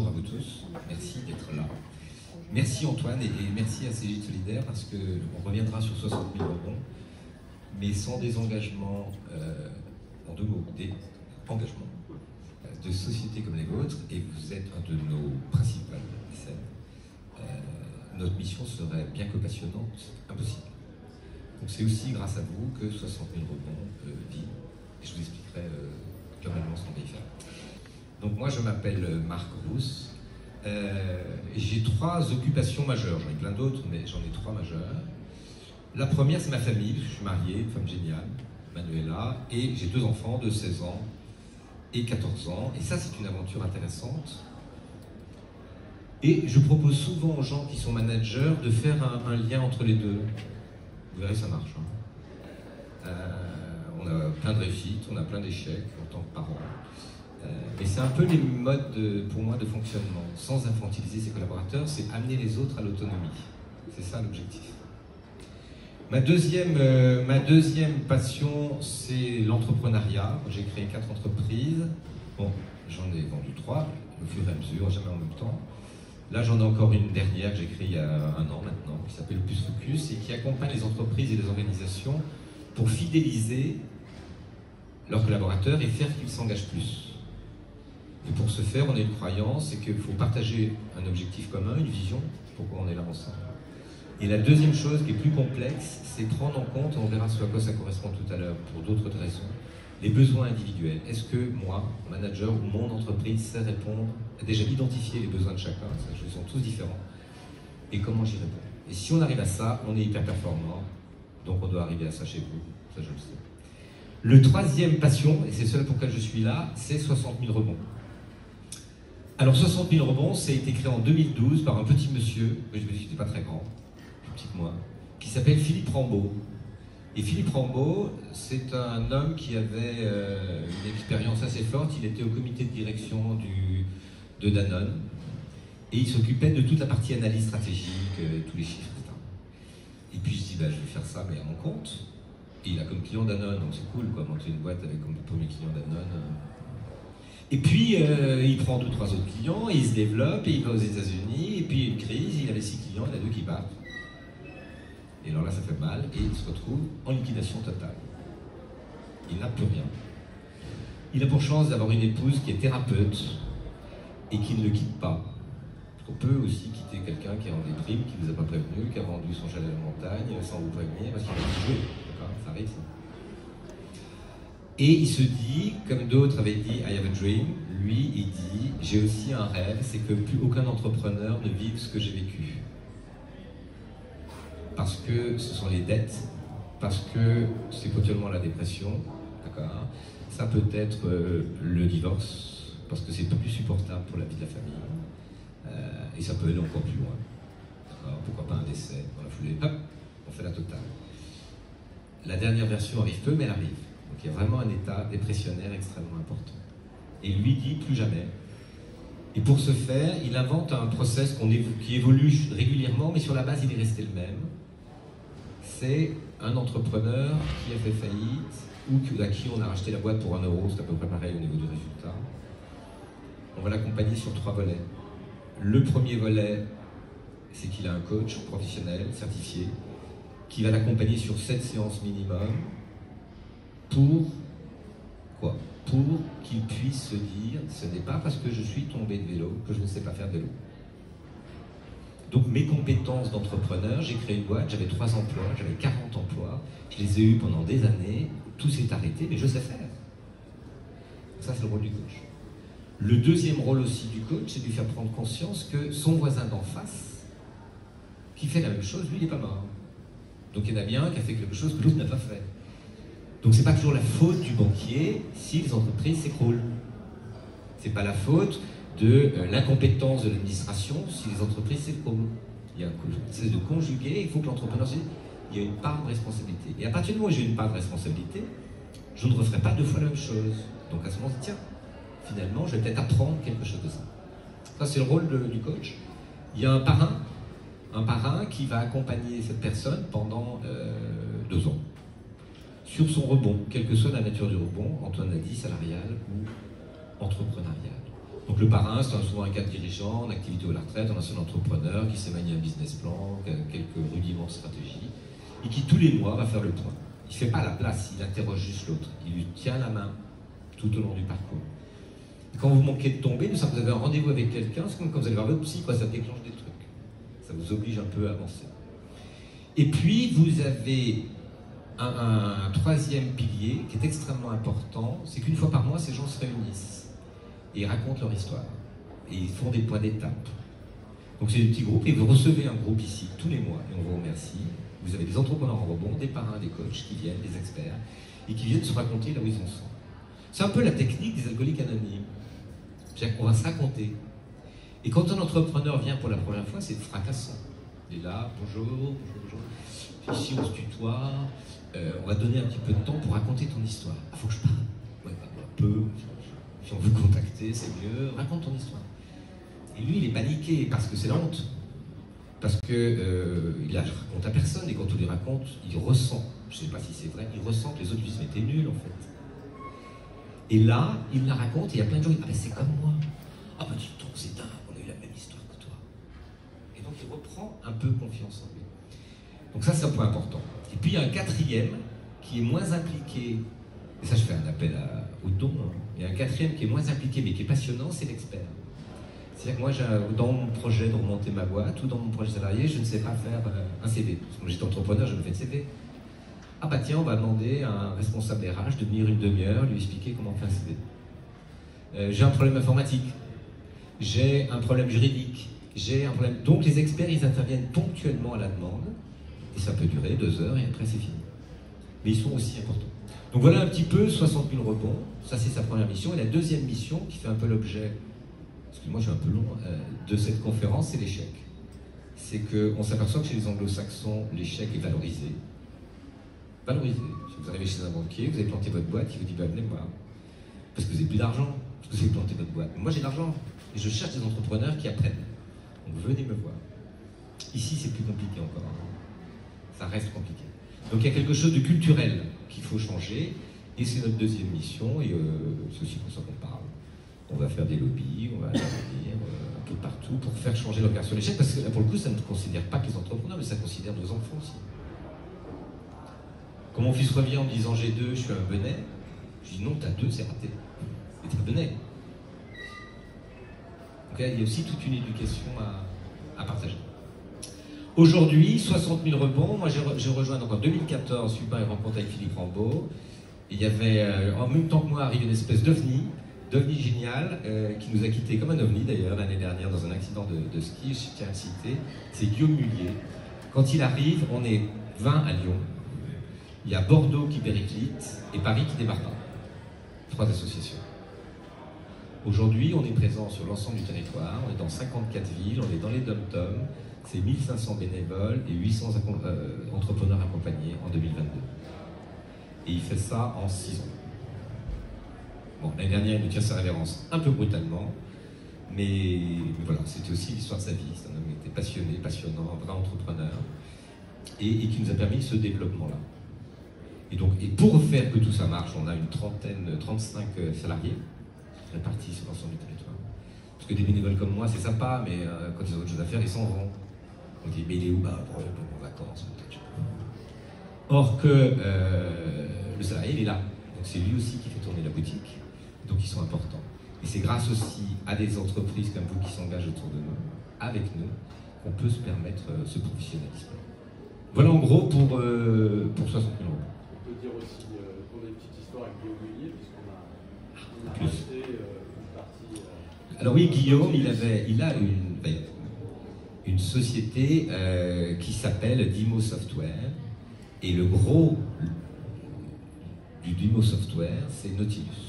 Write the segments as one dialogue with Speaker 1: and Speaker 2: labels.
Speaker 1: bonjour à vous tous, merci d'être là. Merci Antoine et merci à Cégide Solidaire parce qu'on reviendra sur 60 000 rebonds, mais sans des engagements, en deux mots, des engagements de sociétés comme les vôtres, et vous êtes un de nos principaux mécènes, notre mission serait, bien que passionnante, impossible. Donc c'est aussi grâce à vous que 60 000 rebonds vivent, et je vous expliquerai globalement ce qu'on va y faire. Donc moi je m'appelle Marc Rousse, j'ai 3 occupations majeures, j'en ai plein d'autres mais j'en ai 3 majeures. La première c'est ma famille, je suis marié, une femme géniale, Manuela, et j'ai 2 enfants de 16 ans et 14 ans, et ça c'est une aventure intéressante. Et je propose souvent aux gens qui sont managers de faire un lien entre les deux. Vous verrez, ça marche. Hein. On a plein de réussites, on a plein d'échecs en tant que parents. Mais c'est un peu les modes, pour moi, de fonctionnement. Sans infantiliser ses collaborateurs, c'est amener les autres à l'autonomie. C'est ça l'objectif. Ma deuxième passion, c'est l'entrepreneuriat. J'ai créé 4 entreprises. Bon, j'en ai vendu 3, au fur et à mesure, jamais en même temps. Là, j'en ai encore une dernière que j'ai créée il y a 1 an maintenant, qui s'appelle Plus Focus, et qui accompagne les entreprises et les organisations pour fidéliser leurs collaborateurs et faire qu'ils s'engagent plus. Et pour ce faire, on a une croyance, c'est qu'il faut partager un objectif commun, une vision, pourquoi on est là ensemble. Et la deuxième chose qui est plus complexe, c'est prendre en compte, on verra ce à quoi ça correspond tout à l'heure, pour d'autres raisons, les besoins individuels. Est-ce que moi, manager ou mon entreprise, sait répondre, a déjà identifié les besoins de chacun, ils sont tous différents, et comment j'y réponds. Et si on arrive à ça, on est hyper performant, donc on doit arriver à ça chez vous, ça je le sais. Le troisième passion, et c'est celle pour laquelle je suis là, c'est 60 000 rebonds. Alors 60 000 rebonds, ça a été créé en 2012 par un petit monsieur, je me dis qu'il n'était pas très grand, plus petit que moi, qui s'appelle Philippe Rambaud. Et Philippe Rambaud, c'est un homme qui avait une expérience assez forte. Il était au comité de direction de Danone et il s'occupait de toute la partie analyse stratégique, tous les chiffres, etc. Et puis je dis, bah, je vais faire ça, mais à mon compte. Et il a comme client Danone, donc c'est cool, quoi, monter une boîte avec comme premier client Danone. Et puis il prend 2 ou 3 autres clients, et il se développe, et il va aux États-Unis, et puis il y a une crise, il avait 6 clients, il y en a 2 qui partent. Et alors là, ça fait mal, et il se retrouve en liquidation totale. Il n'a plus rien. Il a pour chance d'avoir une épouse qui est thérapeute et qui ne le quitte pas. On peut aussi quitter quelqu'un qui est en déprime, qui ne vous a pas prévenu, qui a vendu son chalet à la montagne sans vous prévenir, parce qu'il a joué. Ça arrive, ça. Et il se dit, comme d'autres avaient dit, I have a dream, lui, il dit, j'ai aussi un rêve, c'est que plus aucun entrepreneur ne vive ce que j'ai vécu. Parce que ce sont les dettes, parce que c'est potentiellement la dépression, d'accord. Ça peut être le divorce, parce que c'est plus supportable pour la vie de la famille, et ça peut aller encore plus loin, d'accord. Pourquoi pas un décès dans la foulée, hop, on fait la totale. La dernière version arrive peu, mais elle arrive. Donc il y a vraiment un état dépressionnaire extrêmement important. Et lui dit plus jamais. Et pour ce faire, il invente un process qui évolue régulièrement, mais sur la base, il est resté le même. C'est un entrepreneur qui a fait faillite ou à qui on a racheté la boîte pour 1 euro, c'est à peu près pareil au niveau du résultat. On va l'accompagner sur 3 volets. Le premier volet, c'est qu'il a un coach professionnel, certifié, qui va l'accompagner sur 7 séances minimum pour quoi? Pour qu'il puisse se dire, ce n'est pas parce que je suis tombé de vélo que je ne sais pas faire de vélo. Donc mes compétences d'entrepreneur, j'ai créé une boîte, j'avais 3 emplois, j'avais 40 emplois, je les ai eus pendant des années, tout s'est arrêté, mais je sais faire. Ça c'est le rôle du coach. Le deuxième rôle aussi du coach, c'est de lui faire prendre conscience que son voisin d'en face, qui fait la même chose, lui il n'est pas mort. Donc il y en a bien un qui a fait quelque chose que l'autre n'a pas fait. Donc c'est pas toujours la faute du banquier si les entreprises s'écroulent. C'est pas la faute de l'incompétence de l'administration si les entreprises s'écroulent. Il y a un processus de conjuguer, il faut que l'entrepreneur se dise, il y a une part de responsabilité. Et à partir du moment où j'ai une part de responsabilité, je ne referai pas 2 fois la même chose. Donc à ce moment, on se dit, tiens, finalement, je vais peut-être apprendre quelque chose de ça. Ça, c'est le rôle du coach. Il y a un parrain qui va accompagner cette personne pendant 2 ans. Sur son rebond, quelle que soit la nature du rebond, Antoine l'a dit, salarial ou entrepreneurial. Donc le parrain, c'est souvent un cadre dirigeant, en activité ou à la retraite, un ancien entrepreneur qui sait manier un business plan, quelques rudiments de stratégie, et qui tous les mois va faire le point. Il ne fait pas la place, il interroge juste l'autre. Il lui tient la main tout au long du parcours. Et quand vous manquez de tomber, vous avez un rendez-vous avec quelqu'un, c'est comme quand vous allez voir votre psy, quoi, ça déclenche des trucs. Ça vous oblige un peu à avancer. Et puis, vous avez un troisième pilier qui est extrêmement important, c'est qu'une fois par mois, ces gens se réunissent et ils racontent leur histoire. Et ils font des points d'étape. Donc c'est des petits groupes, et vous recevez un groupe ici tous les mois, et on vous remercie. Vous avez des entrepreneurs en rebond, des parrains, des coachs qui viennent, des experts, et qui viennent se raconter là où ils en sont. C'est un peu la technique des alcooliques anonymes. C'est-à-dire qu'on va se raconter. Et quand un entrepreneur vient pour la première fois, c'est fracassant. Il est là, bonjour. Ici on se tutoie, on va donner un petit peu de temps pour raconter ton histoire. Ah, faut que je parle. Ouais, un peu. Si on veut contacter, c'est mieux. Raconte ton histoire. Et lui, il est paniqué parce que c'est la honte. Parce que il la raconte à personne, et quand on lui raconte, il ressent, je ne sais pas si c'est vrai, il ressent que les autres lui disent mais t'es nul en fait. Et là, il la raconte et il y a plein de gens qui disent ah ben c'est comme moi. Ah ben dis donc, c'est dingue, on a eu la même histoire que toi. Et donc il reprend un peu confiance en lui. Donc ça c'est un point important. Et puis il y a un quatrième qui est moins impliqué, et ça je fais un appel au don, hein. Il y a un quatrième qui est moins impliqué mais qui est passionnant, c'est l'expert. C'est-à-dire que moi, dans mon projet de remonter ma boîte ou dans mon projet salarié, je ne sais pas faire un CV. Parce que j'étais entrepreneur, je me fais de CV. Ah bah tiens, on va demander à un responsable RH de venir une demi-heure, lui expliquer comment faire un CV. J'ai un problème informatique, j'ai un problème juridique, j'ai un problème... Donc les experts, ils interviennent ponctuellement à la demande, et ça peut durer 2 heures et après c'est fini. Mais ils sont aussi importants. Donc voilà un petit peu 60 000 rebonds, ça c'est sa première mission. Et la deuxième mission, qui fait un peu l'objet... Excuse-moi, je suis un peu long, de cette conférence, c'est l'échec. C'est qu'on s'aperçoit que chez les anglo-saxons, l'échec est valorisé. Valorisé. Si vous arrivez chez un banquier, vous avez planté votre boîte, il vous dit bah, venez me voir. Parce que vous n'avez plus d'argent, parce que vous avez planté votre boîte. Mais moi j'ai de l'argent, et je cherche des entrepreneurs qui apprennent. Donc venez me voir. Ici c'est plus compliqué encore. Ça reste compliqué. Donc il y a quelque chose de culturel qu'il faut changer, et c'est notre deuxième mission, et c'est aussi pour ça qu'on parle. On va faire des lobbies, on va aller un peu partout pour faire changer le regard sur l'échec, parce que là, pour le coup, ça ne considère pas que les entrepreneurs, mais ça considère nos enfants aussi. Quand mon fils revient en me disant j'ai 2, je suis un benet, je dis non, t'as 2, c'est raté. Et t'es un benet. Donc il y a aussi toute une éducation à partager. Aujourd'hui, 60 000 rebonds. Moi, j'ai rejoint donc en 2014, suite à une rencontre avec Philippe Rambaud. Et il y avait, en même temps que moi, arrive une espèce d'ovni génial, qui nous a quittés comme un ovni d'ailleurs l'année dernière dans un accident de ski, je tiens à le citer, c'est Guillaume Mullier. Quand il arrive, on est 20 à Lyon, il y a Bordeaux qui périclite et Paris qui démarre pas. 3 associations. Aujourd'hui, on est présent sur l'ensemble du territoire, on est dans 54 villes, on est dans les dom-toms, c'est 1500 bénévoles et 800 entrepreneurs accompagnés en 2022. Et il fait ça en 6 ans. Bon, l'année dernière, il nous tient sa révérence un peu brutalement, mais voilà, c'était aussi l'histoire de sa vie. C'est un homme qui était passionné, passionnant, un vrai entrepreneur, et qui nous a permis ce développement-là. Et donc, et pour faire que tout ça marche, on a une 35 salariés répartis sur l'ensemble du territoire. Parce que des bénévoles comme moi, c'est sympa, mais quand ils ont autre chose à faire, ils s'en vont. On dit, mais il est où? Bah, en vacances, peut-être. Or que le salarié, il est là. Donc c'est lui aussi qui fait tourner la boutique. Donc ils sont importants. Et c'est grâce aussi à des entreprises comme vous qui s'engagent autour de nous, avec nous, qu'on peut se permettre ce professionnalisme. Voilà en gros pour 60 000 euros.
Speaker 2: On peut dire aussi qu'on a une petite histoire avec Guillaume Mullier, puisqu'on a racheté une partie...
Speaker 1: Alors oui, Guillaume, il a une société qui s'appelle Dimo Software, et le gros du Dimo Software, c'est Nautilus.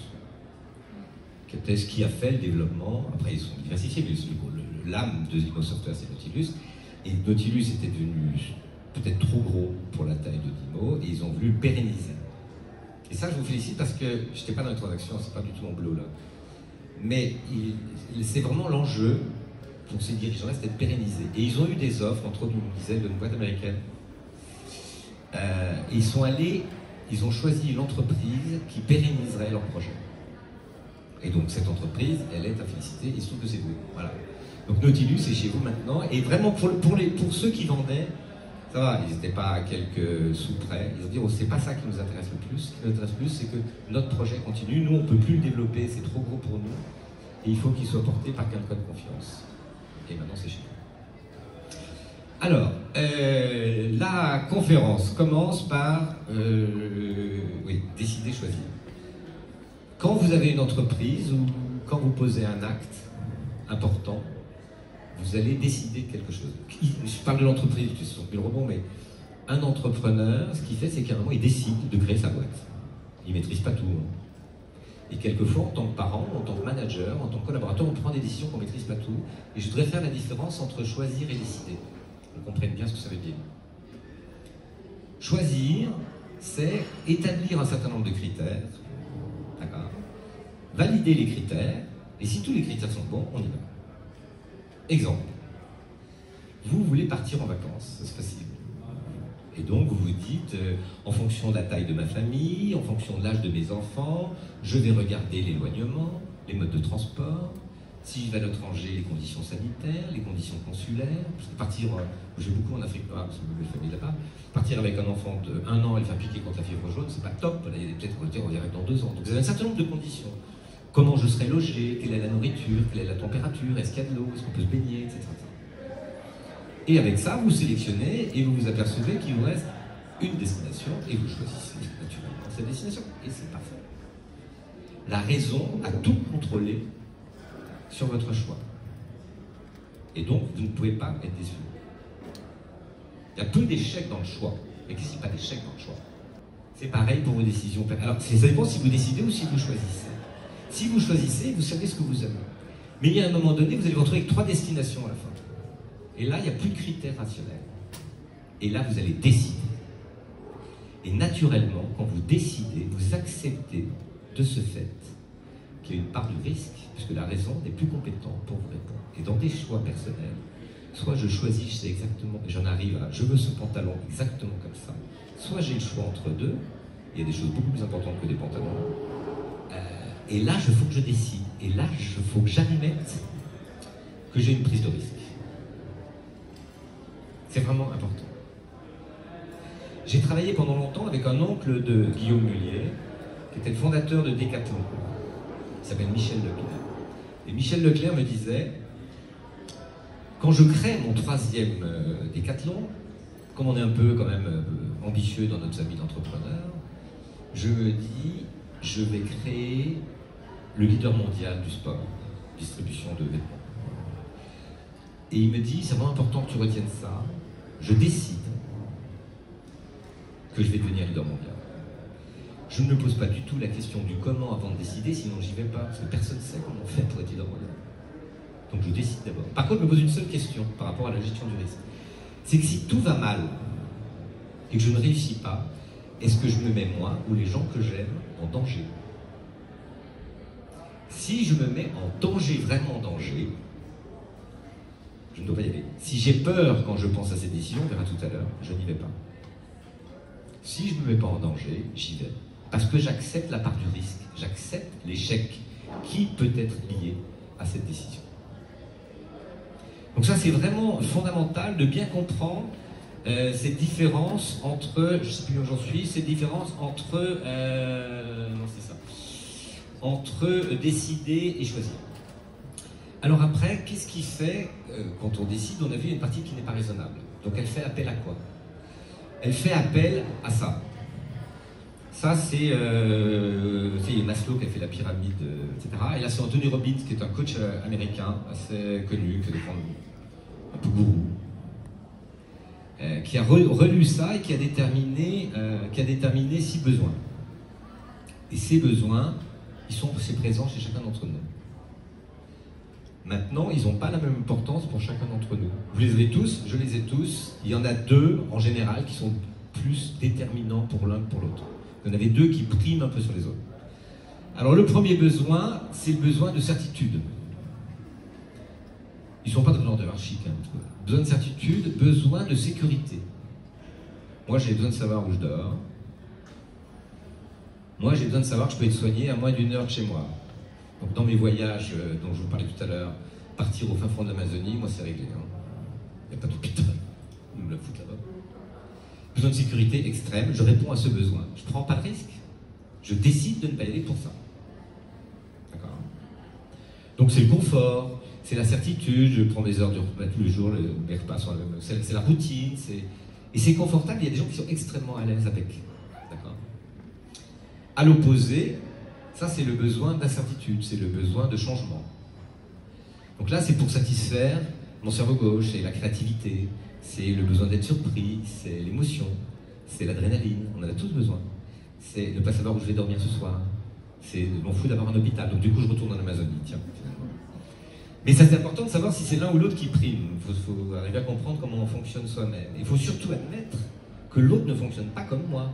Speaker 1: Ce qui a fait le développement, après ils sont diversifiés, mais l'âme de Dimo Software c'est Nautilus, et Nautilus était devenu peut-être trop gros pour la taille de Dimo, et ils ont voulu le pérenniser. Et ça je vous félicite parce que je n'étais pas dans les transactions, c'est pas du tout mon boulot là. Mais c'est vraiment l'enjeu pour ces dirigeants-là, c'était de pérenniser. Et ils ont eu des offres, entre autres, ils disaient, d'une boîte américaine. Ils ont choisi l'entreprise qui pérenniserait leur projet. Et donc cette entreprise, elle est à féliciter, il se trouve que c'est vous. Voilà. Donc Nautilus est chez vous maintenant, et vraiment pour ceux qui vendaient, ça va, ils n'étaient pas à quelques sous près, ils ont dit oh, c'est pas ça qui nous intéresse le plus, ce qui nous intéresse le plus c'est que notre projet continue, nous on ne peut plus le développer, c'est trop gros pour nous, et il faut qu'il soit porté par quelqu'un de confiance. Et maintenant c'est chez vous. Alors, la conférence commence par oui, décider, choisir. Quand vous avez une entreprise ou quand vous posez un acte important, vous allez décider de quelque chose. Je parle de l'entreprise, je suis sur le rebond, mais un entrepreneur, ce qu'il fait, c'est qu'à un moment, il décide de créer sa boîte. Il ne maîtrise pas tout. Et quelquefois, en tant que parent, en tant que manager, en tant que collaborateur, on prend des décisions qu'on ne maîtrise pas tout. Et je voudrais faire la différence entre choisir et décider. On comprenne bien ce que ça veut dire. Choisir, c'est établir un certain nombre de critères, d'accord, valider les critères, et si tous les critères sont bons, on y va. Exemple, vous voulez partir en vacances, c'est facile. Et donc vous vous dites, en fonction de la taille de ma famille, en fonction de l'âge de mes enfants, je vais regarder l'éloignement, les modes de transport, si je vais à l'étranger, les conditions sanitaires, les conditions consulaires, parce que partir, je vais beaucoup en Afrique noire, parce que j'ai une famille là-bas, partir avec un enfant de 1 an et le faire piquer contre la fièvre jaune, c'est pas top, là, il y a peut-être on dirait dans 2 ans. Donc vous avez un certain nombre de conditions. Comment je serai logé, quelle est la nourriture, quelle est la température, est-ce qu'il y a de l'eau, est-ce qu'on peut se baigner, etc. Et avec ça, vous sélectionnez et vous vous apercevez qu'il vous reste une destination et vous choisissez naturellement cette destination. Et c'est parfait. La raison a tout contrôlé sur votre choix. Et donc, vous ne pouvez pas être déçu. Il y a peu d'échecs dans le choix. Mais qu'est-ce qu'il n'y a pas d'échecs dans le choix? C'est pareil pour vos décisions. Alors, ça dépend si vous décidez ou si vous choisissez. Si vous choisissez, vous savez ce que vous aimez. Mais il y a un moment donné, vous allez vous retrouver avec 3 destinations à la fin. Et là, il n'y a plus de critères rationnels. Et là, vous allez décider. Et naturellement, quand vous décidez, vous acceptez de ce fait qu'il y a une part de risque, puisque la raison n'est plus compétente pour vous répondre. Et dans des choix personnels, soit je choisis, je sais exactement, et j'en arrive à je veux ce pantalon exactement comme ça, soit j'ai le choix entre deux, il y a des choses beaucoup plus importantes que des pantalons, et là, il faut que je décide. Et là, il faut que j'admette que j'ai une prise de risque. C'est vraiment important. J'ai travaillé pendant longtemps avec un oncle de Guillaume Mullier, qui était le fondateur de Decathlon. Il s'appelle Michel Leclerc. Et Michel Leclerc me disait, quand je crée mon 3e Decathlon, comme on est un peu quand même ambitieux dans notre famille d'entrepreneurs, je me dis, je vais créer le leader mondial du sport, distribution de vêtements. Et il me dit, c'est vraiment important que tu retiennes ça, je décide que je vais devenir leader mondial. Je ne me pose pas du tout la question du comment avant de décider, sinon j'y vais pas, parce que personne ne sait comment on fait pour être leader mondial. Donc je décide d'abord. Par contre, je me pose une seule question par rapport à la gestion du risque. C'est que si tout va mal et que je ne réussis pas, est-ce que je me mets moi ou les gens que j'aime en danger? Si je me mets en danger, vraiment en danger, je ne dois pas y aller. Si j'ai peur quand je pense à cette décision, on verra tout à l'heure, je n'y vais pas. Si je ne me mets pas en danger, j'y vais. Parce que j'accepte la part du risque, j'accepte l'échec qui peut être lié à cette décision. Donc ça, c'est vraiment fondamental de bien comprendre cette différence entre, je ne sais plus où j'en suis, cette différence entre, non c'est ça, entre décider et choisir. Alors après, qu'est-ce qui fait, quand on décide, on a vu une partie qui n'est pas raisonnable. Donc elle fait appel à quoi? Elle fait appel à ça. Ça, c'est Maslow qui a fait la pyramide, etc. Et là, c'est Anthony Robbins, qui est un coach américain assez connu, qui est un peu gourou, qui a relu ça et qui a déterminé 6 besoins. Et ces besoins, ils sont aussi présents chez chacun d'entre nous. Maintenant, ils n'ont pas la même importance pour chacun d'entre nous. Vous les avez tous, je les ai tous. Il y en a 2, en général, qui sont plus déterminants pour l'un que pour l'autre. Il y en avait 2 qui priment un peu sur les autres. Alors, le premier besoin, c'est le besoin de certitude. Ils ne sont pas dans l'ordre hiérarchique. Besoin de certitude, besoin de sécurité. Moi, j'ai besoin de savoir où je dors. Moi, j'ai besoin de savoir que je peux être soigné à moins d'1 heure de chez moi. Donc dans mes voyages dont je vous parlais tout à l'heure, partir au fin fond de l'Amazonie, moi c'est réglé. Il n'y a pas d'hôpital, nous me la foutent là-bas. Besoin de sécurité extrême, je réponds à ce besoin. Je ne prends pas de risque. Je décide de ne pas y aller pour ça. D'accord. Donc c'est le confort, c'est la certitude, je prends des heures de repas tous les jours, les repas sont c'est la routine, et c'est confortable, il y a des gens qui sont extrêmement à l'aise avec. D'accord. À l'opposé, ça c'est le besoin d'incertitude, c'est le besoin de changement. Donc là c'est pour satisfaire mon cerveau gauche, c'est la créativité, c'est le besoin d'être surpris, c'est l'émotion, c'est l'adrénaline, on en a tous besoin. C'est ne pas savoir où je vais dormir ce soir, c'est m'en fous d'avoir un hôpital, donc du coup je retourne en Amazonie, tiens. Mais ça c'est important de savoir si c'est l'un ou l'autre qui prime, il faut arriver à comprendre comment on fonctionne soi-même. Il faut surtout admettre que l'autre ne fonctionne pas comme moi,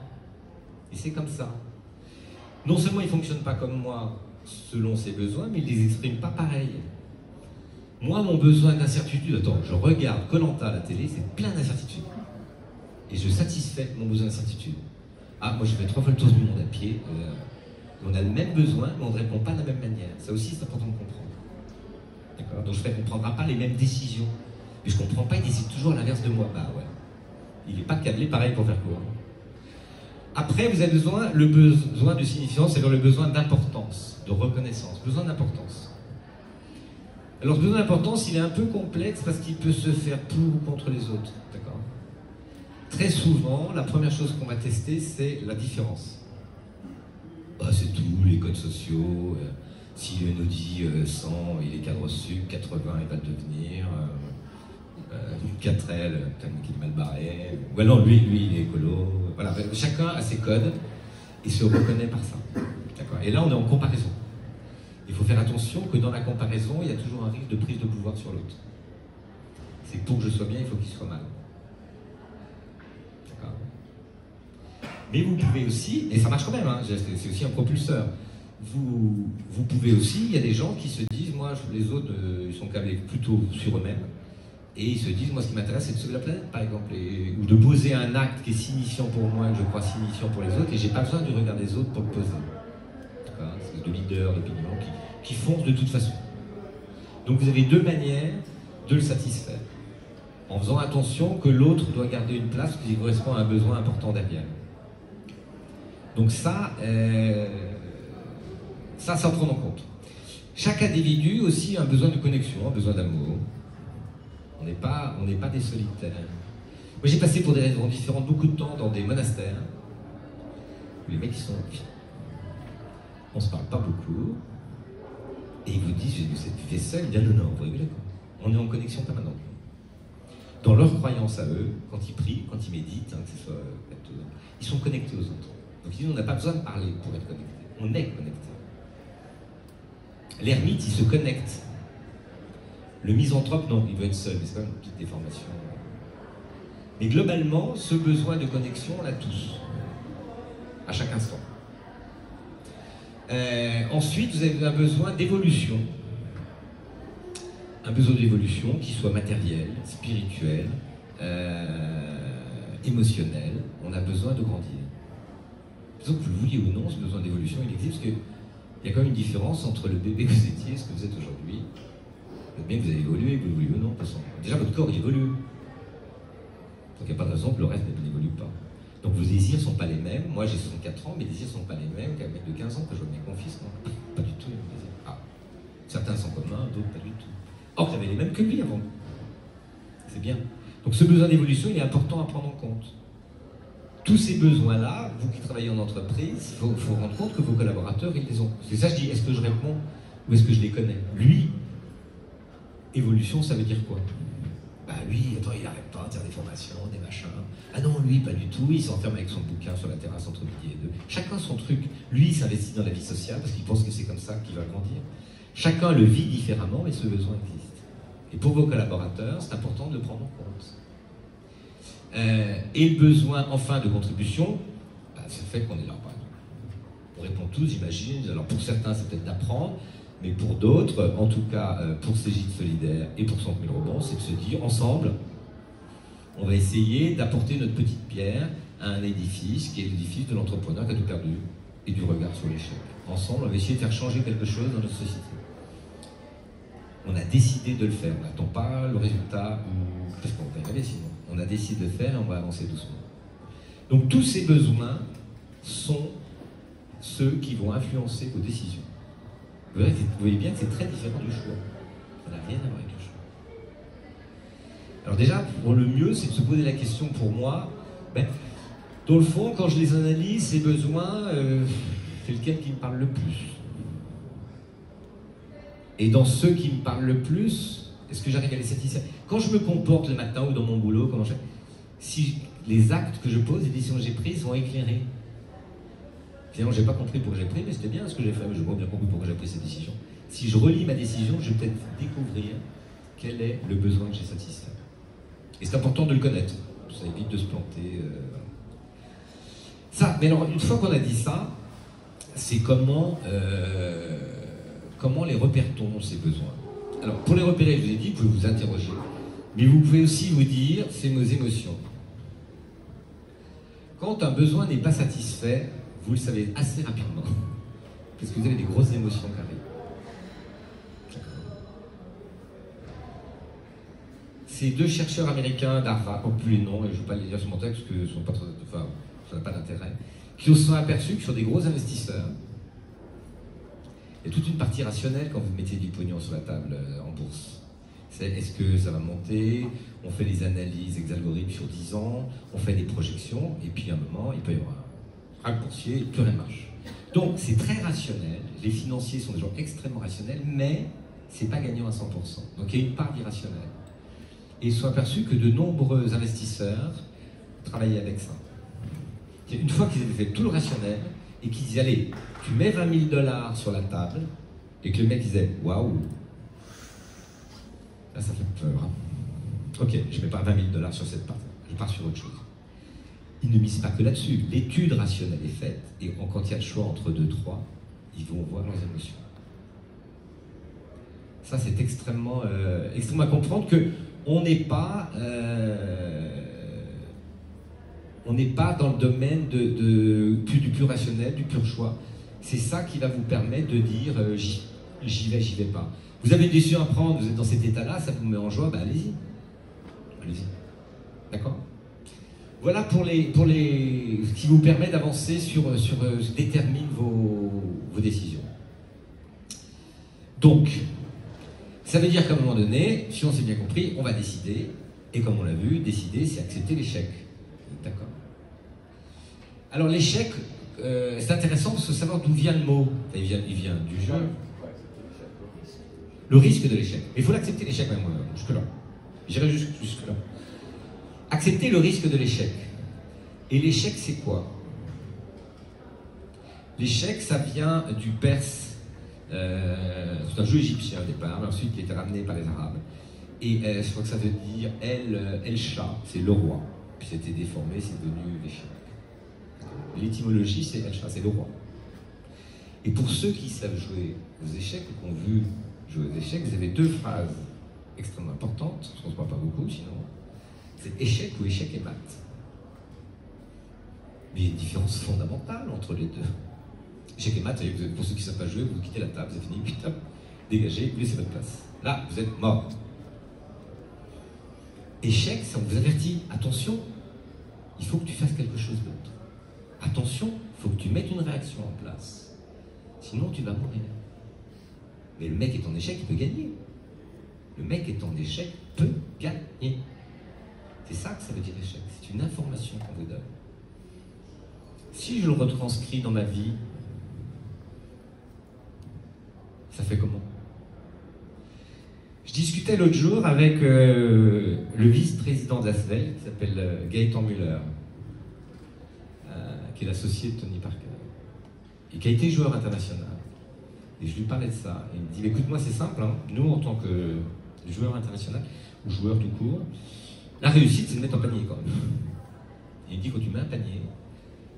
Speaker 1: et c'est comme ça. Non seulement il ne fonctionne pas comme moi selon ses besoins, mais il ne les exprime pas pareil. Moi, mon besoin d'incertitude, attends, je regarde Koh-Lanta à la télé, c'est plein d'incertitudes. Et je satisfais mon besoin d'incertitude. Ah, moi je fais 3 fois le tour du monde à pied, on a le même besoin, mais on ne répond pas de la même manière. Ça aussi, c'est important de comprendre. D'accord. Donc je ne comprendrai pas les mêmes décisions. Mais je ne comprends pas, il décide toujours à l'inverse de moi. Bah ouais. Il n'est pas câblé pareil pour faire court. Après, vous avez le besoin de signifiance, c'est-à-dire le besoin d'importance, de reconnaissance, besoin d'importance. Alors, ce besoin d'importance, il est un peu complexe parce qu'il peut se faire pour ou contre les autres. D'accord. Très souvent, la première chose qu'on va tester, c'est la différence. Bah, c'est tout, les codes sociaux. Si le nous dit 100, il est cadre sup, 80, il va le devenir. 4L, qui est mal barré. Ou alors lui, il est écolo. Voilà, chacun a ses codes et se reconnaît par ça. D'accord. Et là, on est en comparaison. Il faut faire attention que dans la comparaison, il y a toujours un risque de prise de pouvoir sur l'autre. C'est que pour que je sois bien, il faut qu'il soit mal. D'accord. Mais vous pouvez aussi, et ça marche quand même, hein, c'est aussi un propulseur. Vous pouvez aussi, il y a des gens qui se disent, moi, les autres, ils sont câblés plutôt sur eux-mêmes, et ils se disent, moi, ce qui m'intéresse, c'est de sauver la planète, par exemple, ou de poser un acte qui est signifiant pour moi, que je crois signifiant pour les autres, et j'ai pas besoin du regard des autres pour le poser. C'est de leaders, d'opinion, qui foncent de toute façon. Donc vous avez 2 manières de le satisfaire, en faisant attention que l'autre doit garder une place qui correspond à un besoin important derrière. Donc ça en prendre en compte. Chaque individu aussi a un besoin de connexion, un besoin d'amour. On n'est pas des solitaires. Moi j'ai passé pour des raisons différentes beaucoup de temps dans des monastères où les mecs ils sont... On se parle pas beaucoup, et ils vous disent, vous vivez seul, ils disent, non, vous rigolez quoi. On est en connexion permanente. Dans leur croyance à eux, quand ils prient, quand ils méditent, que ce soit, ils sont connectés aux autres. Donc ils disent, on n'a pas besoin de parler pour être connecté. On est connecté. L'ermite, il se connecte. Le misanthrope, non, il veut être seul, mais c'est quand même une petite déformation. Mais globalement, ce besoin de connexion, on l'a tous, à chaque instant. Ensuite, vous avez un besoin d'évolution. Un besoin d'évolution qui soit matériel, spirituel, émotionnel. On a besoin de grandir. Que vous le vouliez ou non, ce besoin d'évolution, il existe parce qu'il y a quand même une différence entre le bébé que vous étiez et ce que vous êtes aujourd'hui. Bien que vous avez évolué, que vous le vouliez ou non, de toute façon. Déjà, votre corps il évolue. Donc il n'y a pas de raison que le reste n'évolue pas. Donc vos désirs ne sont pas les mêmes. Moi j'ai 64 ans, mes désirs ne sont pas les mêmes qu'un mec de 15 ans que je vois mes confis. Pas du tout les mêmes désirs. Ah. Certains sont communs, d'autres pas du tout. Or j'avais les mêmes que lui avant. C'est bien. Donc ce besoin d'évolution, il est important à prendre en compte. Tous ces besoins-là, vous qui travaillez en entreprise, il faut rendre compte que vos collaborateurs, ils les ont. C'est ça je dis, est-ce que je réponds ou est-ce que je les connais? Lui, évolution, ça veut dire quoi? Bah lui, attends, il n'arrête pas de faire des formations, des machins. Ah non, lui, pas du tout, il s'enferme avec son bouquin sur la terrasse entre midi et 2. Chacun son truc. Lui, il s'investit dans la vie sociale parce qu'il pense que c'est comme ça qu'il va grandir. Chacun le vit différemment, mais ce besoin existe. Et pour vos collaborateurs, c'est important de le prendre en compte. Et le besoin, enfin, de contribution, bah, c'est le fait qu'on est là. On répond tous, j'imagine. Alors pour certains, c'est peut-être d'apprendre. Mais pour d'autres, en tout cas pour ces gîtes solidaires et pour 100 000 rebonds, c'est de se dire, ensemble, on va essayer d'apporter notre petite pierre à un édifice qui est l'édifice de l'entrepreneur qui a tout perdu et du regard sur l'échec. ensemble, on va essayer de faire changer quelque chose dans notre société. On a décidé de le faire, on n'attend pas le résultat, parce qu'on va y arriver sinon. On a décidé de le faire et on va avancer doucement. Donc tous ces besoins sont ceux qui vont influencer vos décisions. Vous voyez bien que c'est très différent du choix. Ça n'a rien à voir avec le choix. Alors déjà, pour le mieux, c'est de se poser la question pour moi, dans le fond, quand je les analyse, ces besoins, c'est lequel qui me parle le plus? Et dans ceux qui me parlent le plus, est-ce que j'arrive à les satisfaire? Quand je me comporte le matin ou dans mon boulot, si les actes que je pose, les décisions que j'ai prises sont éclairées. Finalement, je n'ai pas compris pourquoi j'ai pris, mais c'était bien ce que j'ai fait, mais je n'ai pas bien compris pourquoi j'ai pris cette décision. Si je relis ma décision, je vais peut-être découvrir quel est le besoin que j'ai satisfait. Et c'est important de le connaître, ça évite de se planter. Ça, mais alors, une fois qu'on a dit ça, c'est comment les repère-t-on, ces besoins? Alors, pour les repérer, je vous ai dit, vous pouvez vous interroger, mais vous pouvez aussi vous dire, c'est nos émotions. Quand un besoin n'est pas satisfait, vous le savez assez rapidement, parce que vous avez des grosses émotions qui arrivent. Ces deux chercheurs américains d'Harvard, non plus les noms, et je ne vais pas les dire sur mon texte, parce que ce sont pas trop, enfin, ça n'a pas d'intérêt, qui se sont aperçus que sur des gros investisseurs, il y a toute une partie rationnelle quand vous mettez du pognon sur la table en bourse. C'est est-ce que ça va monter? On fait des analyses, des algorithmes sur 10 ans, on fait des projections, et puis à un moment, il peut y avoir un ras boursier et plus rien ne marche. Donc c'est très rationnel, les financiers sont des gens extrêmement rationnels, mais c'est pas gagnant à 100%. Donc il y a une part d'irrationnel. Et ils se sont aperçus que de nombreux investisseurs travaillaient avec ça. Une fois qu'ils avaient fait tout le rationnel, et qu'ils disaient, allez, tu mets 20 000 $ sur la table, et que le mec disait, waouh, là ça fait peur. Hein. Ok, je ne mets pas 20 000 $ sur cette partie, je pars sur autre chose. Ils ne misent pas que là-dessus. L'étude rationnelle est faite, et quand il y a le choix entre 2, 3, ils vont voir leurs émotions. Ça, c'est extrêmement à comprendre qu'on n'est pas... on n'est pas dans le domaine du pur rationnel, du pur choix. C'est ça qui va vous permettre de dire j'y vais pas. Vous avez une décision à prendre, vous êtes dans cet état-là, ça vous met en joie, allez-y. Allez-y. D'accord? Voilà pour ce qui vous permet d'avancer détermine vos décisions. Donc, ça veut dire qu'à un moment donné, si on s'est bien compris, on va décider, et comme on l'a vu, décider, c'est accepter l'échec. D'accord? Alors l'échec, c'est intéressant parce que savoir d'où vient le mot. Enfin, il vient du jeu. Le risque de l'échec. Mais il faut l'accepter l'échec même, jusque-là. J'irai jusque-là. Accepter le risque de l'échec. Et l'échec, c'est quoi? L'échec, ça vient du perse. C'est un jeu égyptien au départ, mais ensuite il a été ramené par les Arabes. Et je crois que ça veut dire El-Shah, c'est le roi. Puis c'était déformé, c'est devenu l'échec. L'étymologie, c'est El-Shah, c'est le roi. Et pour ceux qui savent jouer aux échecs, ou qui ont vu jouer aux échecs, vous avez deux phrases extrêmement importantes, parce qu'on ne se parle pas beaucoup sinon. C'est échec ou échec et mat. Mais il y a une différence fondamentale entre les deux. Échec et mat, pour ceux qui ne savent pas jouer, vous quittez la table, c'est fini, putain, dégagez, laissez votre place. Là, vous êtes mort. Échec, ça on vous avertit, attention, il faut que tu fasses quelque chose d'autre. Attention, il faut que tu mettes une réaction en place. Sinon, tu vas mourir. Mais le mec est en échec, il peut gagner. Le mec est en échec, peut gagner. C'est ça que ça veut dire échec. C'est une information qu'on vous donne. Si je le retranscris dans ma vie, ça fait comment? Je discutais l'autre jour avec le vice-président d'Asvel, qui s'appelle Gaëtan Müller, qui est l'associé de Tony Parker, et qui a été joueur international. Et je lui parlais de ça. Et il me dit, écoute-moi, c'est simple, hein. Nous, en tant que joueur international, ou joueur tout court, la réussite, c'est de mettre un panier quand même. Et il me dit, quand tu mets un panier,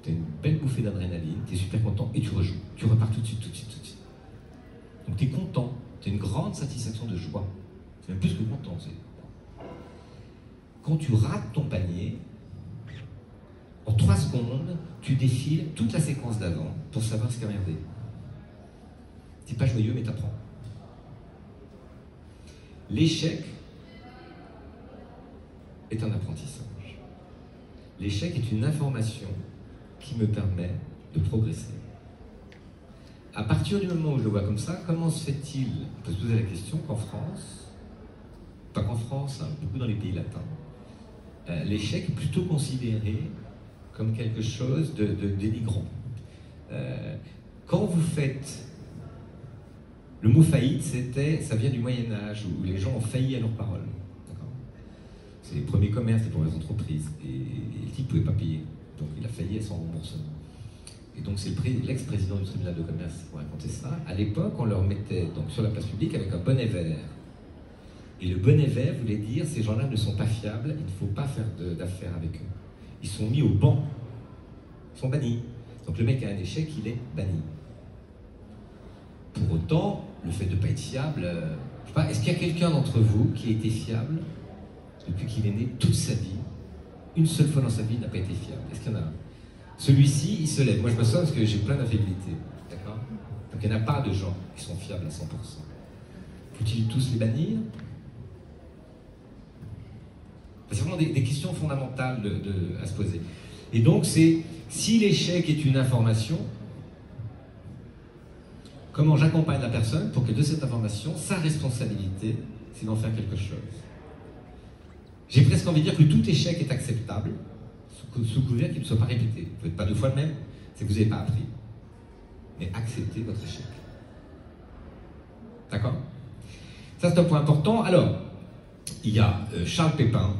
Speaker 1: tu as une belle bouffée d'adrénaline, tu es super content, et tu rejoues. Tu repars tout de suite. Donc tu es content, tu as une grande satisfaction de joie. C'est même plus que content. Quand tu rates ton panier, en 3 secondes, tu défiles toute la séquence d'avant pour savoir ce qui a merdé. T'es pas joyeux, mais t'apprends. L'échec est un apprentissage. L'échec est une information qui me permet de progresser. À partir du moment où je le vois comme ça, comment se fait-il, on peut se poser la question, qu'en France, pas qu'en France, hein, beaucoup dans les pays latins, l'échec est plutôt considéré comme quelque chose de dénigrant. Quand vous faites... Le mot faillite, ça vient du Moyen-Âge, où les gens ont failli à leurs paroles. C'est les premiers commerces, les premières entreprises. Et le type ne pouvait pas payer. Donc il a failli à son remboursement. Et donc c'est l'ex-président du tribunal de commerce qui m'a raconté ça. À l'époque, on leur mettait donc, sur la place publique avec un bonnet vert. Et le bonnet vert voulait dire ces gens-là ne sont pas fiables, il ne faut pas faire d'affaires avec eux. Ils sont mis au banc. Ils sont bannis. Donc le mec a un échec, il est banni. Pour autant, le fait de ne pas être fiable, je sais pas, est-ce qu'il y a quelqu'un d'entre vous qui a été fiable depuis qu'il est né toute sa vie? Une seule fois dans sa vie, il n'a pas été fiable. Est-ce qu'il y en a un? Celui-ci, il se lève. Moi, je me sens parce que j'ai plein d'infidélité. D'accord? Donc, il n'y en a pas de gens qui sont fiables à 100%. Faut-il tous les bannir? C'est vraiment des questions fondamentales à se poser. Et donc, c'est si l'échec est une information, comment j'accompagne la personne pour que de cette information, sa responsabilité, c'est d'en faire quelque chose. J'ai presque envie de dire que tout échec est acceptable, sous couvert qu'il ne soit pas répété. Vous ne faites pas deux fois le même, c'est que vous n'avez pas appris. Mais acceptez votre échec. D'accord? Ça, c'est un point important. Alors, il y a Charles Pépin,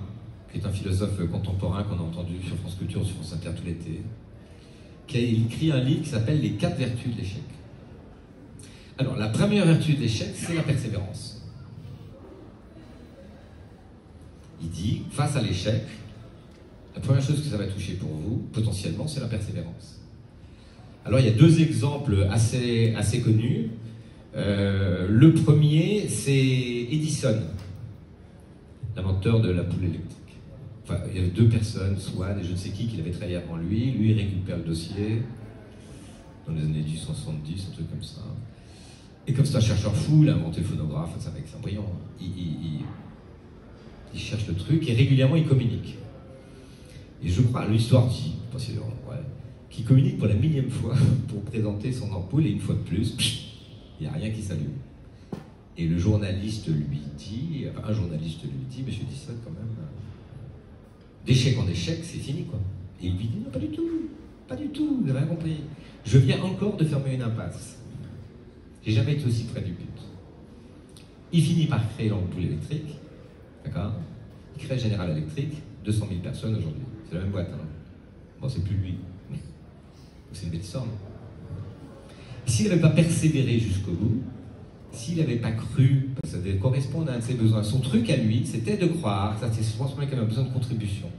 Speaker 1: qui est un philosophe contemporain qu'on a entendu sur France Culture, sur France Inter tout l'été, qui a écrit un livre qui s'appelle « Les 4 vertus de l'échec ». Alors, la première vertu de l'échec, c'est la persévérance. Il dit, face à l'échec, la première chose que ça va toucher pour vous, potentiellement, c'est la persévérance. Alors, il y a 2 exemples assez connus. Le premier, c'est Edison, l'inventeur de l'ampoule électrique. Enfin, il y avait 2 personnes, Swan et je ne sais qui l'avaient travaillé avant lui. Lui, il récupère le dossier dans les années 1870, un truc comme ça. Et comme c'est un chercheur fou, il a inventé le phonographe, c'est un mec, c'est un brillant. Il cherche le truc et régulièrement il communique. Et je crois, l'histoire dit, pas si long, ouais, qu'il communique pour la 1000e fois pour présenter son ampoule et une fois de plus, il n'y a rien qui s'allume. Et le journaliste lui dit, enfin un journaliste lui dit, monsieur Edison quand même, d'échec en échec, c'est fini quoi. Et il lui dit, non pas du tout, pas du tout, vous avez rien compris. Je viens encore de fermer une impasse. J'ai jamais été aussi près du but. Il finit par créer l'ampoule électrique, d'accord? Il crée General Electric, 200 000 personnes aujourd'hui. C'est la même boîte, hein. Bon, c'est plus lui, mais c'est une belle histoire. S'il n'avait pas persévéré jusqu'au bout, s'il n'avait pas cru, parce que ça correspond à un de ses besoins, son truc à lui, c'était de croire, ça c'est souvent ce mec qui avait besoin de contribution.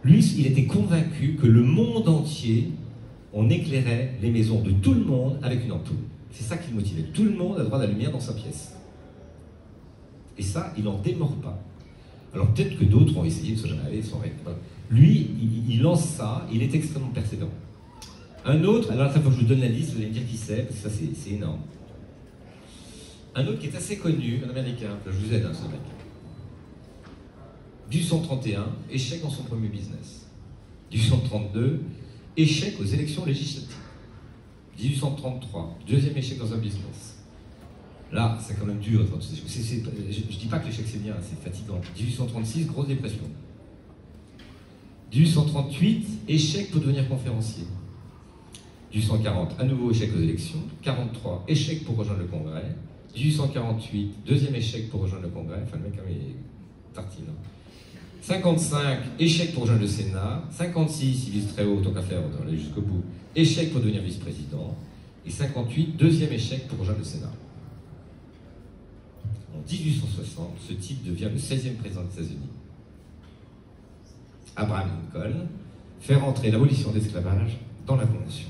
Speaker 1: Lui, il était convaincu que le monde entier, on éclairait les maisons de tout le monde avec une ampoule. C'est ça qui le motivait. Tout le monde a droit à la lumière dans sa pièce. Et ça, il n'en démord pas. Alors peut-être que d'autres ont essayé de se jamais aller, sans rien. Lui, il lance ça, il est extrêmement persévérant. Un autre, alors là, il faut que je vous donne la liste, vous allez me dire qui c'est, parce que ça c'est énorme. Un autre qui est assez connu, un américain, je vous aide, hein, ce mec. 1831, échec dans son premier business. 1832, échec aux élections législatives. 1833, deuxième échec dans un business. Là, c'est quand même dur. Je ne dis pas que l'échec c'est bien, c'est fatigant. 1836, grosse dépression. 1838, échec pour devenir conférencier. 1840, à nouveau échec aux élections. 43, échec pour rejoindre le Congrès. 1848, deuxième échec pour rejoindre le Congrès. Enfin, le mec, il tartine. 55, échec pour rejoindre le Sénat. 56, il vise très haut, tant qu'à faire, on va aller jusqu'au bout. Échec pour devenir vice-président. Et 58, deuxième échec pour rejoindre le Sénat. En 1860, ce type devient le 16e président des États-Unis. Abraham Lincoln fait rentrer l'abolition de l'esclavage dans la Convention.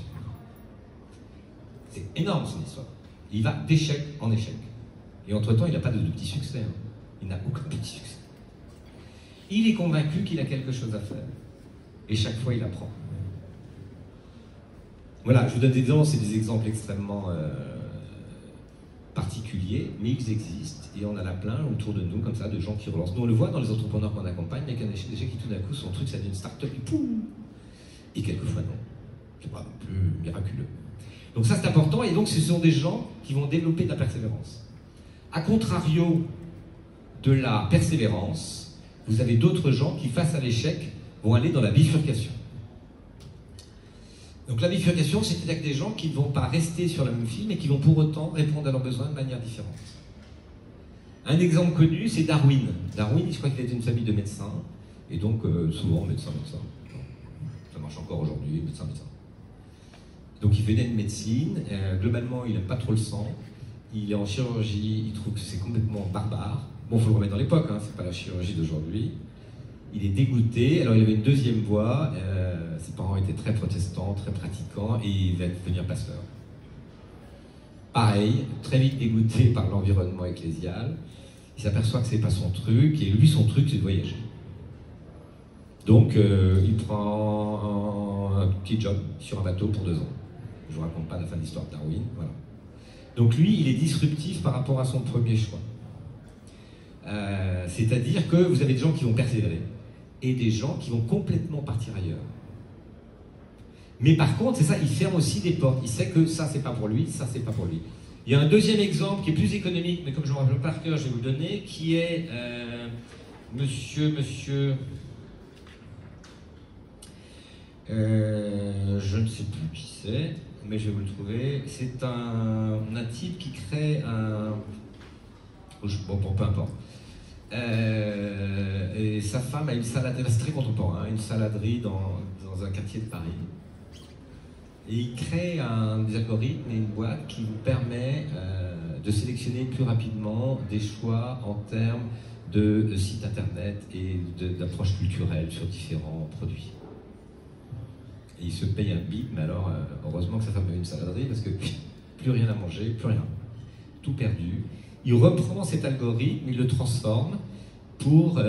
Speaker 1: C'est énorme son histoire. Il va d'échec en échec. Et entre-temps, il n'a pas de petit succès. Hein. Il n'a aucun petit succès. Il est convaincu qu'il a quelque chose à faire. Et chaque fois, il apprend. Voilà, je vous donne des exemples, c'est des exemples extrêmement particuliers, mais ils existent, et on en a plein autour de nous, comme ça, de gens qui relancent. Nous, on le voit dans les entrepreneurs qu'on accompagne, il y a des gens qui tout d'un coup, son truc, ça devient une start-up, et poum. Et quelquefois non. C'est pas non plus miraculeux. Donc ça, c'est important, et donc ce sont des gens qui vont développer de la persévérance. A contrario de la persévérance, vous avez d'autres gens qui, face à l'échec, vont aller dans la bifurcation. Donc la bifurcation, c'est-à-dire que des gens qui ne vont pas rester sur la même file, mais qui vont pour autant répondre à leurs besoins de manière différente. Un exemple connu, c'est Darwin. Darwin, je crois qu'il était d'une famille de médecins, et donc souvent médecin. Ça marche encore aujourd'hui, médecin. Donc il venait de médecine, globalement il n'aime pas trop le sang, il est en chirurgie, il trouve que c'est complètement barbare. Bon, il faut le remettre dans l'époque, hein, c'est pas la chirurgie d'aujourd'hui. Il est dégoûté, alors il avait une deuxième voie, ses parents étaient très protestants, très pratiquants, et il va devenir pasteur. Pareil, très vite dégoûté par l'environnement ecclésial, il s'aperçoit que c'est pas son truc, et lui son truc c'est de voyager. Donc il prend un petit job sur un bateau pour 2 ans. Je ne vous raconte pas la fin de l'histoire de Darwin, voilà. Donc lui, il est disruptif par rapport à son premier choix. C'est-à-dire que vous avez des gens qui vont persévérer, et des gens qui vont complètement partir ailleurs. Mais par contre, c'est ça, il ferme aussi des portes. Il sait que ça, c'est pas pour lui, ça, c'est pas pour lui. Il y a un deuxième exemple qui est plus économique, mais comme je me rappelle par cœur, je vais vous le donner, qui est monsieur... je ne sais plus qui c'est, mais je vais vous le trouver. C'est un type qui crée un... Bon, peu importe. Et sa femme a une saladerie, c'est très contemporain, une saladerie dans un quartier de Paris. Et il crée des algorithmes et une boîte qui vous permet de sélectionner plus rapidement des choix en termes de sites internet et d'approches culturelles sur différents produits. Et il se paye un bip, mais alors heureusement que sa femme a une saladerie parce que plus rien à manger, plus rien. Tout perdu. Il reprend cet algorithme, il le transforme pour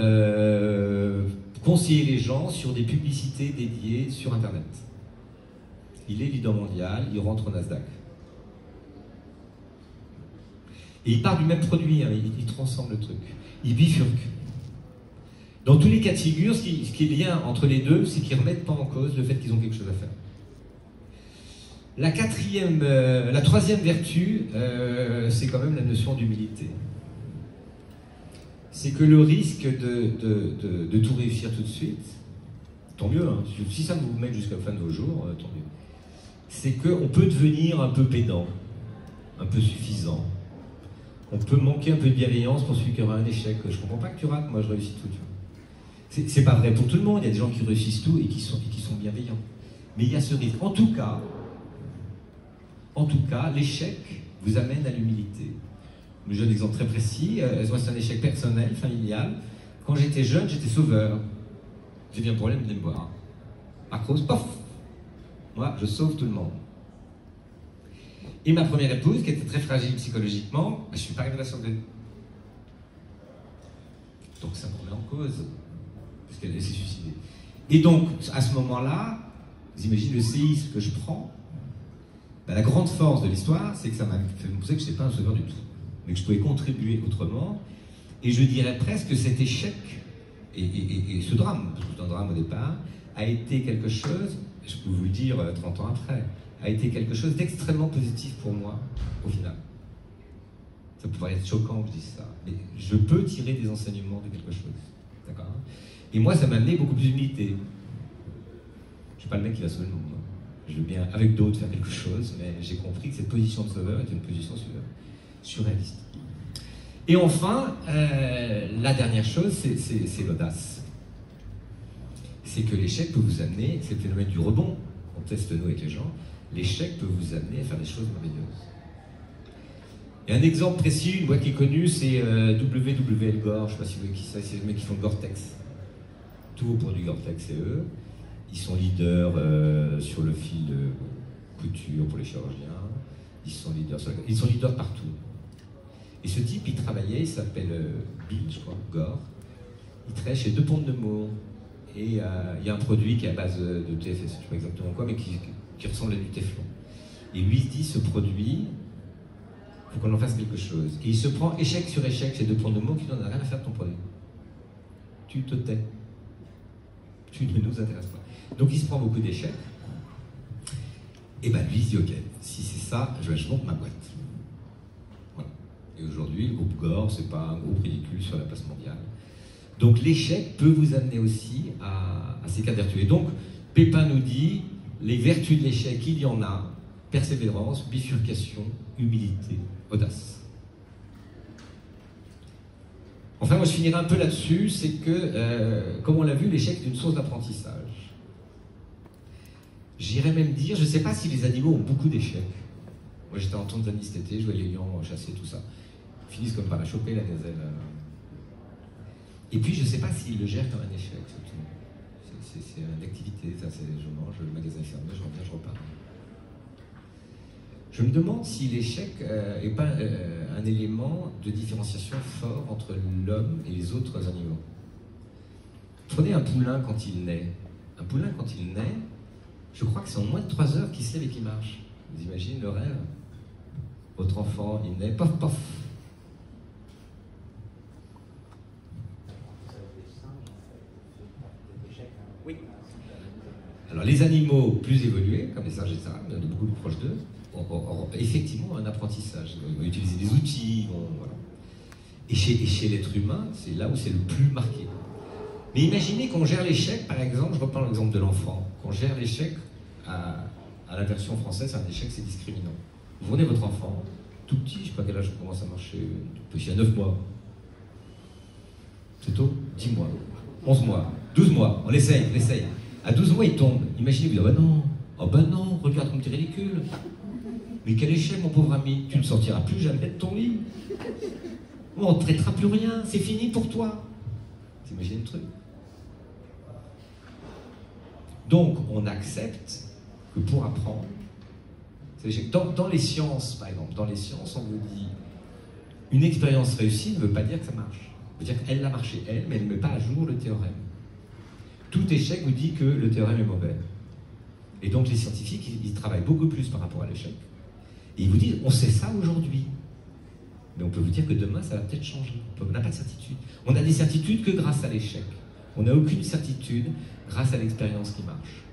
Speaker 1: conseiller les gens sur des publicités dédiées sur Internet. Il est leader mondial, il rentre au Nasdaq. Et il part du même produit, hein, il transforme le truc. Il bifurque. Dans tous les cas de figure, ce qui est bien entre les deux, c'est qu'ils ne remettent pas en cause le fait qu'ils ont quelque chose à faire. La troisième vertu, c'est quand même la notion d'humilité. C'est que le risque de tout réussir tout de suite, tant mieux, hein, si ça vous met jusqu'à la fin de vos jours, tant mieux. C'est qu'on peut devenir un peu pédant, un peu suffisant. On peut manquer un peu de bienveillance pour celui qui aura un échec. Je ne comprends pas que tu rates, moi je réussis tout. C'est pas vrai pour tout le monde, il y a des gens qui réussissent tout et qui sont bienveillants. Mais il y a ce risque. En tout cas, l'échec vous amène à l'humilité. Je donne un exemple très précis, moi c'est un échec personnel, familial. Quand j'étais jeune, j'étais sauveur. J'ai bien un problème, venez me voir. Macros, pof. Moi, je sauve tout le monde. Et ma première épouse, qui était très fragile psychologiquement, je ne suis pas arrivé à la sauver. Donc ça me remet en cause, parce qu'elle s'est suicidée. Et donc, à ce moment-là, vous imaginez le séisme que je prends. Ben, la grande force de l'histoire, c'est que ça m'a fait me penser que je n'étais pas un sauveur du tout, mais que je pouvais contribuer autrement. Et je dirais presque que cet échec, et ce drame, parce que c'est un drame au départ, a été quelque chose, je peux vous le dire 30 ans après, a été quelque chose d'extrêmement positif pour moi, au final. Ça pourrait être choquant que je dise ça, mais je peux tirer des enseignements de quelque chose. D'accord ? Et moi, ça m'a amené beaucoup plus d'humilité. Je ne suis pas le mec qui va sauver le monde. Je veux bien, avec d'autres, faire quelque chose, mais j'ai compris que cette position de sauveur était une position surréaliste. Et enfin, la dernière chose, c'est l'audace. C'est que l'échec peut vous amener, c'est le phénomène du rebond, on teste nous avec les gens, l'échec peut vous amener à faire des choses merveilleuses. Et un exemple précis, une boîte qui est connue, c'est WWL Gore, je ne sais pas si vous voyez qui c'est les mecs qui font le Gore-Tex. Tous vos produits Gore-Tex, c'est eux. Ils sont leaders sur le fil de couture pour les chirurgiens. Ils sont leaders partout. Et ce type, il travaillait, il s'appelle Bill, je crois, Gore. Il travaille chez 2 Ponts de Nemours. Et il y a un produit qui est à base de TFS, je ne sais pas exactement quoi, mais qui ressemble à du Teflon. Et lui, il se dit, ce produit, faut qu'on en fasse quelque chose. Et il se prend échec sur échec, ces deux points de mots qui n'en a rien à faire de ton produit. Tu te tais. Tu ne nous intéresses pas. Donc il se prend beaucoup d'échecs. Et ben lui il se dit ok, si c'est ça, je monte ma boîte. Voilà. Et aujourd'hui, le groupe Gore, c'est pas un groupe ridicule sur la place mondiale. Donc l'échec peut vous amener aussi à ces quatre vertus. Et donc, Pépin nous dit, les vertus de l'échec, il y en a, persévérance, bifurcation, humilité, audace. Enfin, moi je finirai un peu là-dessus, c'est que, comme on l'a vu, l'échec est une source d'apprentissage. J'irais même dire, je ne sais pas si les animaux ont beaucoup d'échecs. Moi j'étais en Tanzanie cet été, je voyais les lions chasser, tout ça. Ils finissent comme par la choper, la gazelle. Et puis je ne sais pas s'ils le gèrent comme un échec, surtout. C'est une activité, ça, je mange, le magasin est fermé, je reviens, je repars. Je me demande si l'échec n'est pas un élément de différenciation fort entre l'homme et les autres animaux. Prenez un poulain quand il naît. Un poulain quand il naît, je crois que c'est en moins de 3 heures qu'il se lève et qu'il marche. Vous imaginez le rêve? Votre enfant, il naît, pof, pof. Oui. Alors les animaux plus évolués, comme les singes, etc., on est beaucoup plus proches d'eux, ont effectivement un apprentissage. Ils vont utiliser des outils, voilà. Et chez l'être humain, c'est là où c'est le plus marqué. Mais imaginez qu'on gère l'échec, par exemple, je reprends l'exemple de l'enfant, qu'on gère l'échec à la version française, un échec c'est discriminant. Vous prenez votre enfant, tout petit, je ne sais pas quel âge commence à marcher, il y a 9 mois. C'est tôt, 10 mois, 11 mois, 12 mois, on essaye. À 12 mois, il tombe. Imaginez, vous dites, oh ben non, regarde comme tu es ridicule. Mais quel échec, mon pauvre ami, tu ne sortiras plus jamais de ton lit. On ne traitera plus rien, c'est fini pour toi. Vous imaginez le truc? Donc, on accepte que pour apprendre, dans les sciences, par exemple, dans les sciences, on vous dit, une expérience réussie ne veut pas dire que ça marche. Ça veut dire qu'elle a marché, elle, mais elle ne met pas à jour le théorème. Tout échec vous dit que le théorème est mauvais. Et donc les scientifiques, ils travaillent beaucoup plus par rapport à l'échec. Et ils vous disent, on sait ça aujourd'hui. Mais on peut vous dire que demain, ça va peut-être changer. On n'a pas de certitude. On a des certitudes que grâce à l'échec. On n'a aucune certitude grâce à l'expérience qui marche.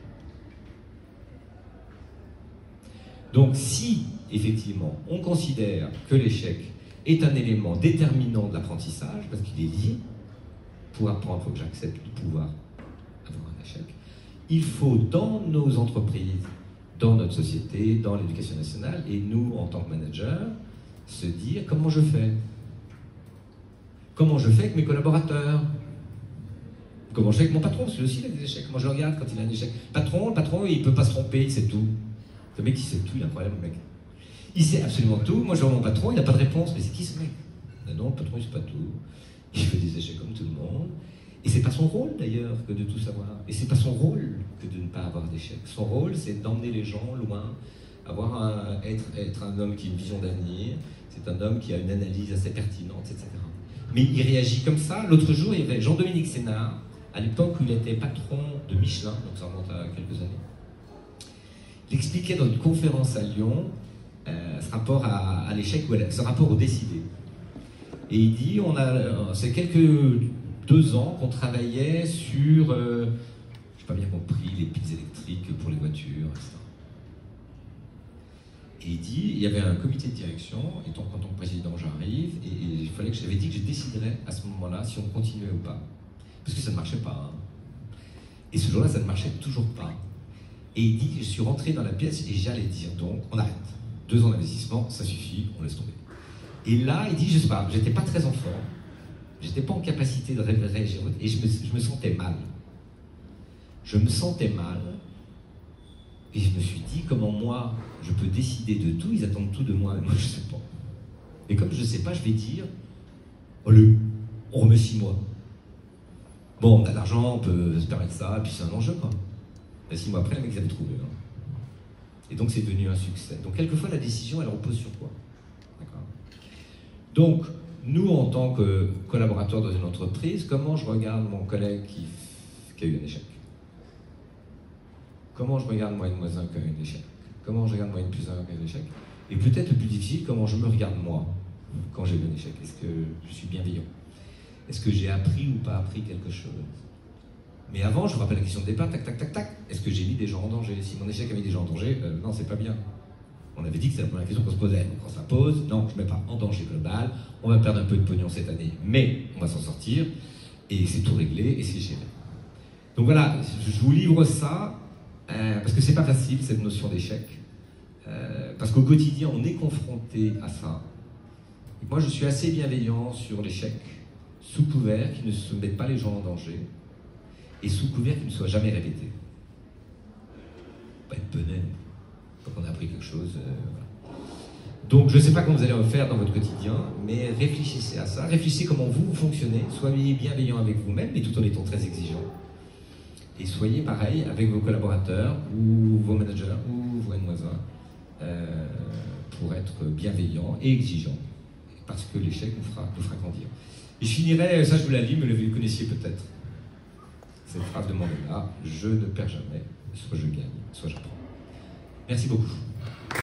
Speaker 1: Donc si, effectivement, on considère que l'échec est un élément déterminant de l'apprentissage, parce qu'il est lié, pour apprendre, il faut que j'accepte de pouvoir avoir un échec, il faut dans nos entreprises, dans notre société, dans l'éducation nationale, et nous, en tant que manager, se dire comment je fais. Comment je fais avec mes collaborateurs. Comment je fais avec mon patron, parce que lui aussi il a des échecs. Comment je le regarde quand il a un échec. Le patron, il ne peut pas se tromper, il sait tout. Le mec, il sait tout, il a un problème, le mec. Il sait absolument tout. Moi, je vois mon patron, il n'a pas de réponse. Mais c'est qui ce mec? Non, le patron, il ne sait pas tout. Il fait des échecs comme tout le monde. Et c'est pas son rôle, d'ailleurs, que de tout savoir. Et c'est pas son rôle que de ne pas avoir d'échecs. Son rôle, c'est d'emmener les gens loin, être un homme qui a une vision d'avenir. C'est un homme qui a une analyse assez pertinente, etc. Mais il réagit comme ça. L'autre jour, il y avait Jean-Dominique Sénard, à l'époque où il était patron de Michelin, donc ça remonte à quelques années. Il expliquait dans une conférence à Lyon ce rapport à l'échec, ce rapport au décidé. Et il dit, c'est quelques 2 ans qu'on travaillait sur, je n'ai pas bien compris, les piles électriques pour les voitures, etc. Et il dit, il y avait un comité de direction, et donc en tant que président j'arrive, et il fallait que j'avais dit que je déciderais à ce moment-là si on continuait ou pas. Parce que ça ne marchait pas. Hein. Et ce jour-là, ça ne marchait toujours pas. Et il dit, je suis rentré dans la pièce et j'allais dire, donc, on arrête. 2 ans d'investissement, ça suffit, on laisse tomber. Et là, il dit, je sais pas, j'étais pas très en forme, j'étais pas en capacité de réagir, et je me sentais mal. Je me sentais mal, et je me suis dit, comment moi, je peux décider de tout, ils attendent tout de moi, mais moi, je sais pas. Et comme je sais pas, je vais dire, allez, on remet 6 mois. Bon, on a de l'argent, on peut se permettre ça, et puis c'est un enjeu, quoi. Et 6 mois après, les mecs, ils avaient trouvé. Hein. Et donc, c'est devenu un succès. Donc, quelquefois, la décision, elle repose sur quoi? D'accord. Donc, nous, en tant que collaborateurs dans une entreprise, comment je regarde mon collègue qui a eu un échec? Comment je regarde moi une voisin qui a eu un échec? Comment je regarde moi une plus un qui a eu un échec? Et peut-être le plus difficile, comment je me regarde moi quand j'ai eu un échec. Est-ce que je suis bienveillant? Est-ce que j'ai appris ou pas appris quelque chose? Mais avant, je me rappelle la question de départ, tac, tac, tac, tac. Est-ce que j'ai mis des gens en danger? Si mon échec a mis des gens en danger, non, c'est pas bien. On avait dit que c'est la première question qu'on se posait. Donc on se la pose, non, je ne mets pas en danger global, on va perdre un peu de pognon cette année, mais on va s'en sortir, et c'est tout réglé, et c'est géré. Donc voilà, je vous livre ça, parce que c'est pas facile, cette notion d'échec. Parce qu'au quotidien, on est confronté à ça. Et moi, je suis assez bienveillant sur l'échec, sous couvert qu'il ne se mette pas les gens en danger, et sous couvert qu'il ne soit jamais répété. Pas être pené. Donc on a appris quelque chose. Voilà. Donc je ne sais pas comment vous allez en faire dans votre quotidien, mais réfléchissez à ça, réfléchissez comment vous fonctionnez, soyez bienveillant avec vous-même, mais tout en étant très exigeant. Et soyez pareil avec vos collaborateurs, ou vos managers, ou vos N-1, pour être bienveillant et exigeant, parce que l'échec nous fera grandir. Et je finirai, ça je vous la lis, mais vous le connaissiez peut-être. Cette phrase de Mandela, je ne perds jamais, soit je gagne, soit j'apprends. Merci beaucoup.